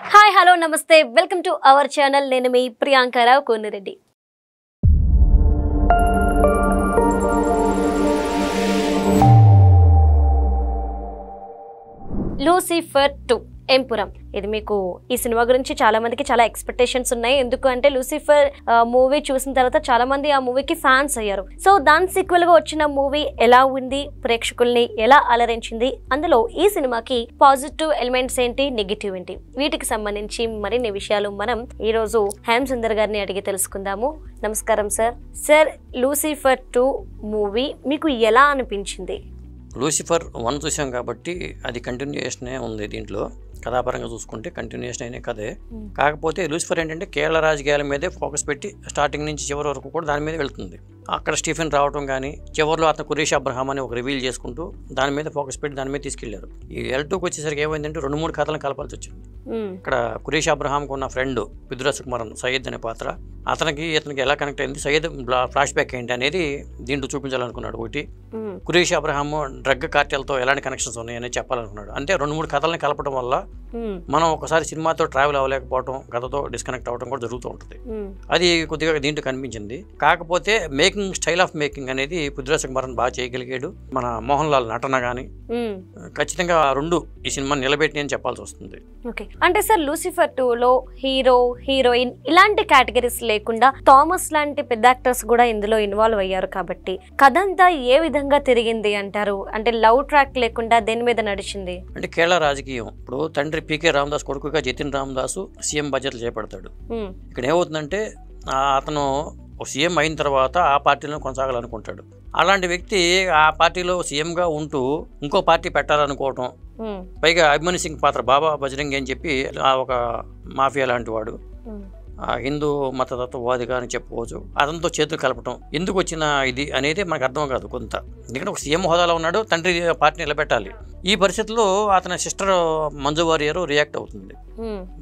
Hi hello నమస్తే welcome to our channel. నేను మీ Priyanka Rao కోనిరెడ్డి. Lucifer 2 ఎంపురం. ఇది మీకు ఈ సినిమా గురించి చాలా మందికి చాలా ఎక్స్పెక్టేషన్స్ ఉన్నాయి. ఎందుకు అంటే లూసిఫర్ మూవీ చూసిన తర్వాత చాలా మంది ఆ మూవీకి ఫ్యాన్స్ అయ్యారు. సో దాని సీక్వెల్ గా వచ్చిన మూవీ ఎలా ఉంది, ప్రేక్షకుల్ని ఎలా అలరించింది, అందులో ఈ సినిమాకి పాజిటివ్ ఎలిమెంట్స్ ఏంటి, నెగిటివ్ ఏంటి, వీటికి సంబంధించి మరిన్ని విషయాలు మనం ఈ రోజు హేమ్ సుందర్ గారిని అడిగి తెలుసుకుందాము. నమస్కారం సార్. సార్, లూసిఫర్ 2 మూవీ మీకు ఎలా అనిపించింది? లూసిఫర్ 1 చూసాం కాబట్టి అది కంటిన్యూయేషనే ఉంది. దీంట్లో కథాపరంగా చూసుకుంటే కంటిన్యూషన్ అయిన కథే. కాకపోతే లూసిఫర్ ఏంటంటే కేరళ రాజకీయాల మీదే ఫోకస్ పెట్టి స్టార్టింగ్ నుంచి చివరి వరకు కూడా దాని మీద వెళ్తుంది. అక్కడ స్టీఫెన్ రావటం కానీ, చివరిలో అతను కురేష్ అబ్రహాం అని ఒక రివీల్ చేసుకుంటూ దాని మీద ఫోకస్ పెట్టి దాని మీద తీసుకెళ్లారు. ఈ L2కి వచ్చేసరికి ఏమైందంటే 2-3 కథలను కలపాల్సి వచ్చింది. ఇక్కడ కురేష్ అబ్రహాంకు ఉన్న ఫ్రెండ్ పృథ్వీరాజ్ సుకుమారన్ సయ్యద్ అనే పాత్ర, ఇతనికి ఎలా కనెక్ట్ అయింది, సయ్యద్ ఫ్లాష్ బ్యాక్ ఏంటి అనేది దీంట్లో చూపించాలనుకున్నాడు. ఒకటి కురేష్ అబ్రహాం డ్రగ్ కార్టెల్తో ఎలాంటి కనెక్షన్స్ ఉన్నాయని చెప్పాలనుకున్నాడు. అంటే 2-3 కథలను కలపడం వల్ల మనం ఒకసారి సినిమాతో ట్రావెల్ అవ్వలేకపోవడం, కథతో డిస్కనెక్ట్ అవ్వడం కూడా జరుగుతూ ఉంటుంది. అది కొద్దిగా దీంట్లో కనిపించింది. కాకపోతే మేకింగ్, స్టైల్ ఆఫ్ మేకింగ్ అనేది పృథ్వీరాజ్ సుకుమారన్ బాగా చేయగలిగాడు. మన మోహన్ లాల్ నటన కానీ ఖచ్చితంగా రెండు ఈ సినిమా నిలబెట్టి అని చెప్పాల్సి వస్తుంది. అంటే సార్, లూసిఫర్ 2లో హీరో, హీరోయిన్ ఇలాంటి కేటగిరీస్ లేకుండా థామస్ లాంటి పెద్ద యాక్టర్స్ కూడా ఇందులో ఇన్వాల్వ్ అయ్యారు కాబట్టి కథ అంతా ఏ విధంగా తిరిగింది అంటారు? అంటే లవ్ ట్రాక్ లేకుండా దేని మీద నడిచింది? అంటే కేరళ రాజకీయం. ఇప్పుడు తండ్రి పీకే రామదాస్ కొడుకుగా జతిన్ రామదాసు సీఎం బాధ్యతలు చేపడతాడు. ఇక్కడ ఏమవుతుందంటే అతను సీఎం అయిన తర్వాత ఆ పార్టీలో కొనసాగాలనుకుంటాడు. అలాంటి వ్యక్తి ఆ పార్టీలో సీఎంగా ఉంటూ ఇంకో పార్టీ పెట్టాలనుకోవటం, పైగా అభిమన్యు సింగ్ పాత్ర బాబా బజరంగి అని చెప్పి ఒక మాఫియా లాంటి వాడు, హిందూ మతతత్వవాదిగా అని చెప్పుకోవచ్చు, అతనితో చేతులు కలపటం ఎందుకు వచ్చిన ఇది అనేది మనకు అర్థం కాదు కొంత. ఎందుకంటే ఒక సీఎం హోదాలో ఉన్నాడు, తండ్రి పార్టీని నిలబెట్టాలి. ఈ పరిస్థితుల్లో అతని సిస్టర్ మంజు వారియర్ రియాక్ట్ అవుతుంది.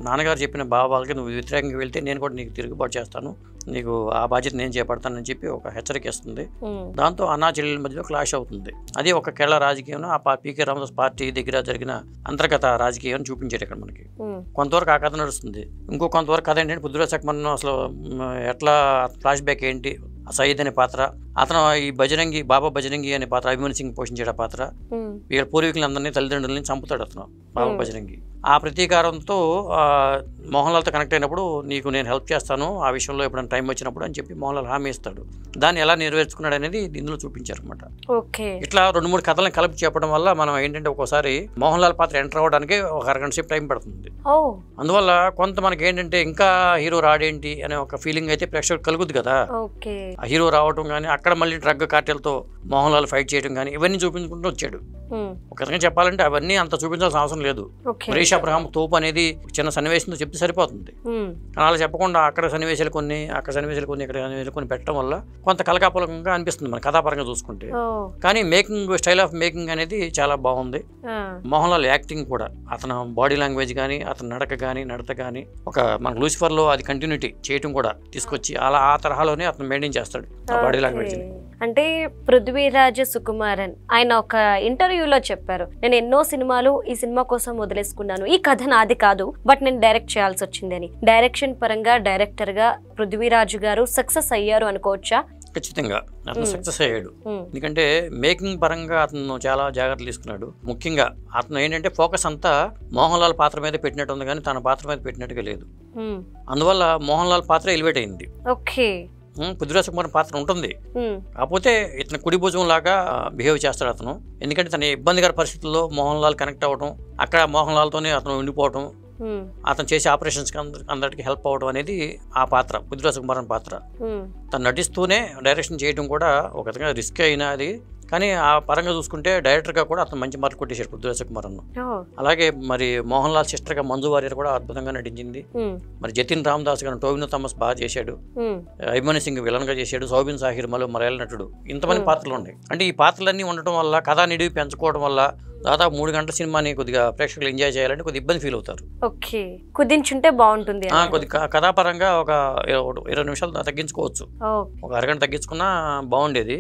నాన్నగారు చెప్పిన భావాలకి నువ్వు వ్యతిరేకంగా వెళ్తే నేను కూడా నీకు తిరుగుబాటు చేస్తాను, నీకు ఆ బాధ్యత నేను చేపడతానని చెప్పి ఒక హెచ్చరిక ఇస్తుంది. దాంతో అన్నా చెల్లెల మధ్యలో క్లాష్ అవుతుంది. అది ఒక కేరళ రాజకీయం. ఆ పీకే రామదాస్ పార్టీ దగ్గర జరిగిన అంతర్గత రాజకీయం చూపించారు ఇక్కడ మనకి. కొంతవరకు ఆ కథ నడుస్తుంది. ఇంకో కొంతవరకు కథ ఏంటంటే పృథ్వీరాజ్ సుకుమారన్ అసలు ఎట్లా ఫ్లాష్ బ్యాక్ ఏంటి, సయ్యద్ అనే పాత్ర, అతను ఈ బజరంగి బాబా బజరంగి అనే పాత్ర అభిమన్యు సింగ్ పోషించాడు. ఆ పాత్ర వీళ్ళ పూర్వీకులందరినీ తల్లిదండ్రులని చంపుతాడు అతను బాబా బజరంగి. ఆ ప్రతీకారంతో మోహన్ లాల్తో కనెక్ట్ అయినప్పుడు నీకు నేను హెల్ప్ చేస్తాను ఆ విషయంలో ఎప్పుడైనా టైం వచ్చినప్పుడు అని చెప్పి మోహన్ లాల్ హామీ ఇస్తాడు. దాన్ని ఎలా నెరవేర్చుకున్నాడు అనేది ఇందులో చూపించారు అనమాట. ఇట్లా 2-3 కథలను కలిపి చెప్పడం వల్ల మనం ఏంటంటే ఒక్కోసారి మోహన్ లాల్ పాత్ర ఎంటర్ అవ్వడానికి ఒక అరగంట సేపు టైం పడుతుంది. అందువల్ల కొంత మనకి ఏంటంటే ఇంకా హీరో రాడేంటి అనే ఒక ఫీలింగ్ అయితే ప్రేక్షకులకు కలుగుద్ది కదా. ఆ హీరో రావటం కానీ, అక్కడ మళ్ళీ డ్రగ్ కార్టెల్తో మోహన్ లాల్ ఫైట్ చేయడం కానీ ఇవన్నీ చూపించుకుంటూ వచ్చాడు. ఒక రకంగా చెప్పాలంటే అవన్నీ అంత చూపించాల్సిన అవసరం లేదు. కురేష్ అబ్రహాం తోపు అనేది చిన్న సన్నివేశంతో చెప్తే సరిపోతుంది. కానీ అలా చెప్పకుండా అక్కడ సన్నివేశాలు కొన్ని, అక్కడ సన్నివేశాలు కొన్ని, ఇక్కడ సన్నివేశాలు కొన్ని పెట్టడం వల్ల కొంత కలకాపలంగా అనిపిస్తుంది మన కథాపరంగా చూసుకుంటే. కానీ మేకింగ్, స్టైల్ ఆఫ్ మేకింగ్ అనేది చాలా బాగుంది. మోహన్ లాల్ యాక్టింగ్ కూడా, అతను బాడీ లాంగ్వేజ్ కానీ, అతని నడక కానీ, నడత కానీ ఒక మన లూసిఫర్ లో అది కంటిన్యూటీ చేయటం కూడా తీసుకొచ్చి అలా ఆ తరహాలోనే అతను మెయింటైన్ చేస్తాడు ఆ బాడీ లాంగ్వేజ్. అంటే పృథ్వీరాజ్ సుకుమారన్ ఆయన ఒక ఇంటర్వ్యూలో చెప్పారు, నేను ఎన్నో సినిమాలు ఈ సినిమా కోసం వదిలేసుకున్నాను, ఈ కథ నాది కాదు, బట్ నేను డైరెక్ట్ చేయాల్సి వచ్చింది అని. డైరెక్షన్ పరంగా డైరెక్టర్ గా పృథ్వీరాజు గారు సక్సెస్ అయ్యారు అనుకోవచ్చా? ఖచ్చితంగా అతను సక్సెస్ అయ్యాడు. ఎందుకంటే మేకింగ్ పరంగా అతను చాలా జాగ్రత్తలు తీసుకున్నాడు. ముఖ్యంగా అతను ఏంటంటే ఫోకస్ అంతా మోహన్ లాల్ పాత్ర మీద పెట్టినట్టు ఉంది కానీ తన పాత్ర మీద పెట్టినట్టుగా లేదు. అందువల్ల మోహన్ లాల్ పాత్ర ఎలివేట్ అయింది. పృథ్వీరాజ్ సుకుమారన్ పాత్ర ఉంటుంది, కాకపోతే ఇతను కుడి భుజం లాగా బిహేవ్ చేస్తాడు అతను. ఎందుకంటే తన ఇబ్బందికర పరిస్థితుల్లో మోహన్ లాల్ కనెక్ట్ అవ్వడం, అక్కడ మోహన్ లాల్తోనే అతను ఉండిపోవడం, అతను చేసే ఆపరేషన్స్ అందరికి హెల్ప్ అవ్వడం అనేది ఆ పాత్ర పృథ్వీరాజ్ సుకుమారన్ పాత్ర. తను నటిస్తూనే డైరెక్షన్ చేయడం కూడా ఒక విధంగా రిస్క్ అయినా అది, కానీ ఆ పరంగా చూసుకుంటే డైరెక్టర్ గా కూడా అతను మంచి మార్క్ కొట్టేశాడు పృథ్వీరాజ్ సుకుమారన్. అలాగే మరి మోహన్ లాల్ సిస్టర్ గా మంజు వారియర్ కూడా అద్భుతంగా నటించింది. మరి జతిన్ రామదాస్ గారు టోవినో థామస్ బాగా చేశాడు, అభిమన్యు సింగ్ విలన్ గా చేశాడు, సౌబిన్ సాహిర్ మరో మలయాళ నటుడు, ఇంతమంది పాత్రలు ఉన్నాయి. అంటే ఈ పాత్రలన్నీ ఉండటం వల్ల, కథా నిడివి పెంచుకోవడం వల్ల దాదాపు 3 గంటల సినిమాని కొద్దిగా ప్రేక్షకులు ఎంజాయ్ చేయాలంటే కొద్దిగా ఇబ్బంది ఫీల్ అవుతారు. ఓకే, కుదించుంటే బాగుంటుంది. కొద్దిగా కథాపరంగా ఒక 20 నిమిషాలు తగ్గించుకోవచ్చు, ఒక అరగంట తగ్గించుకున్నా బాగుండేది.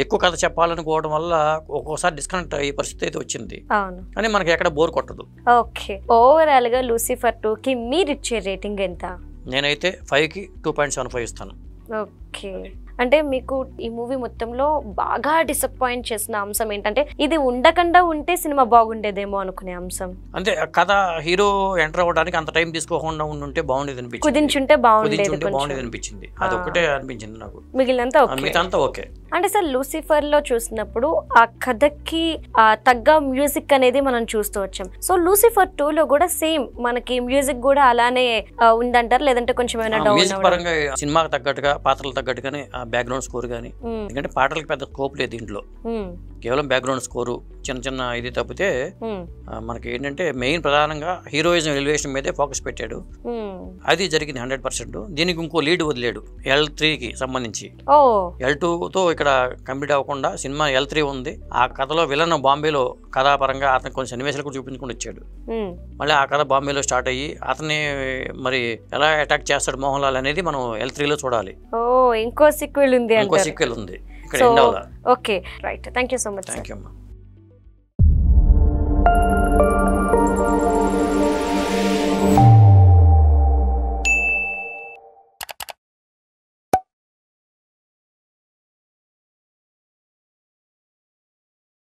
ఎక్కువ కథ చెప్పాలనుకోవడం వల్ల ఒక్కోసారి డిస్కనెక్ట్ అయ్యే పరిస్థితి అయితే వచ్చింది, కానీ మనకి ఎక్కడ బోర్ కొట్టదు. ఓకే, ఓవరాల్ గా లూసిఫర్ 2కి మీరు ఇచ్చే రేటింగ్ ఎంత? నేనైతే 5కి 2.75 ఇస్తాను. ఓకే, అంటే మీకు ఈ మూవీ మొత్తంలో బాగా డిసప్పాయింట్ చేసిన అంశం ఏంటంటే ఇది ఉండకుండా ఉంటే సినిమా బాగుండేదేమో అనుకునే అంశం? అంటే కథ హీరో ఎంటర్ అవ్వడానికి అంత టైం తీసుకోకుండా ఉంటే బాగుండేది అనిపించింది, కుదించుంటే బాగుండేది అనిపించింది. అది ఒకటే అనిపించింది నాకు, మిగిలినంతా ఓకే. అంటే సార్ లూసిఫర్ లో చూసినప్పుడు ఆ కథకి తగ్గ మ్యూజిక్ అనేది మనం చూస్తూ వచ్చాం. సో లూసిఫర్ 2లో కూడా సేమ్ మనకి మ్యూజిక్ కూడా అలానే ఉందంటారు, లేదంటే కొంచెం మ్యూజిక్ పరంగా సినిమాకి తగ్గట్టుగా పాత్రలు తగ్గట్టుగానే బ్యాక్గ్రౌండ్ స్కోర్ గానీ, ఎందుకంటే పాటలకు పెద్ద స్కోప్ లేదు దీంట్లో, కేవలం బ్యాక్గ్రౌండ్ స్కోరు చిన్న చిన్న ఇది తప్పితే మనకి ఏంటంటే మెయిన్ ప్రధానంగా హీరోయిజం ఎలివేషన్ మీదే ఫోకస్ పెట్టాడు. అది జరిగింది 100%. దీనికి ఇంకో లీడ్ వదిలేడు L3కి సంబంధించి. L2తో ఇక్కడ కంప్లీట్ అవ్వకుండా సినిమా L3 ఉంది. ఆ కథలో విలన్ బాంబేలో కథాపరంగా అతను కొన్ని సన్నివేశాలు కూడా చూపించుకుని వచ్చాడు. మళ్ళీ ఆ కథ బాంబేలో స్టార్ట్ అయ్యి అతన్ని మరి ఎలా అటాక్ చేస్తాడు మోహన్ లాల్ అనేది మనం L3లో చూడాలి. ఇంకో సీక్వెల్ ఉంది ఇక్కడ. Okay, right, thank you so much. Thank you అమ్మా.